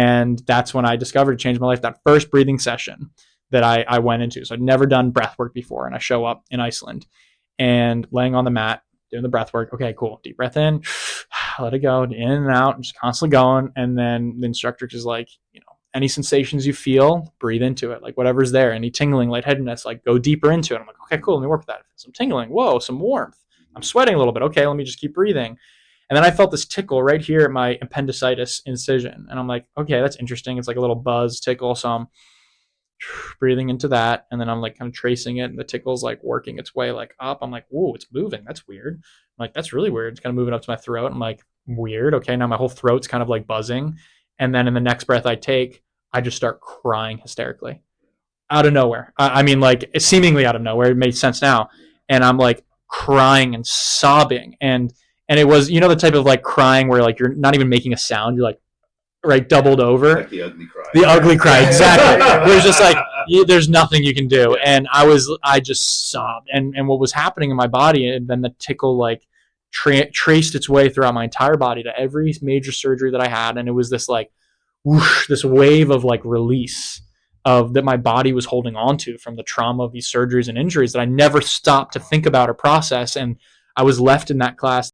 And that's when I discovered it changed my life. That first breathing session that I went into. So I'd never done breath work before. And I show up in Iceland and laying on the mat, doing the breath work. Okay, cool. Deep breath in, let it go, in and out, just constantly going. And then the instructor is like, any sensations you feel, breathe into it. Like whatever's there, any tingling, lightheadedness, like go deeper into it. I'm like, okay, cool. Let me work with that. Some tingling. Whoa, some warmth. I'm sweating a little bit. Okay, let me just keep breathing. And then I felt this tickle right here at my appendicitis incision. And I'm like, okay, that's interesting. It's like a little buzz tickle. So I'm breathing into that. And then I'm like kind of tracing it. And the tickle's like working its way like up. I'm like, whoa, it's moving. That's weird. I'm like, that's really weird. It's kind of moving up to my throat. I'm like, weird. Okay, now my whole throat's kind of like buzzing. And then in the next breath I take, I just start crying hysterically out of nowhere. I mean, like seemingly out of nowhere. It made sense now. And I'm like crying and sobbing. And it was, the type of like crying where like you're not even making a sound. You're like, right, doubled over. Like the ugly cry. The ugly cry, exactly. There's just like, there's nothing you can do. And I just sobbed. And what was happening in my body, and then the tickle like traced its way throughout my entire body to every major surgery that I had. And it was this like, whoosh, this wave of like release of that my body was holding on to from the trauma of these surgeries and injuries that I never stopped to think about or process. And I was left in that class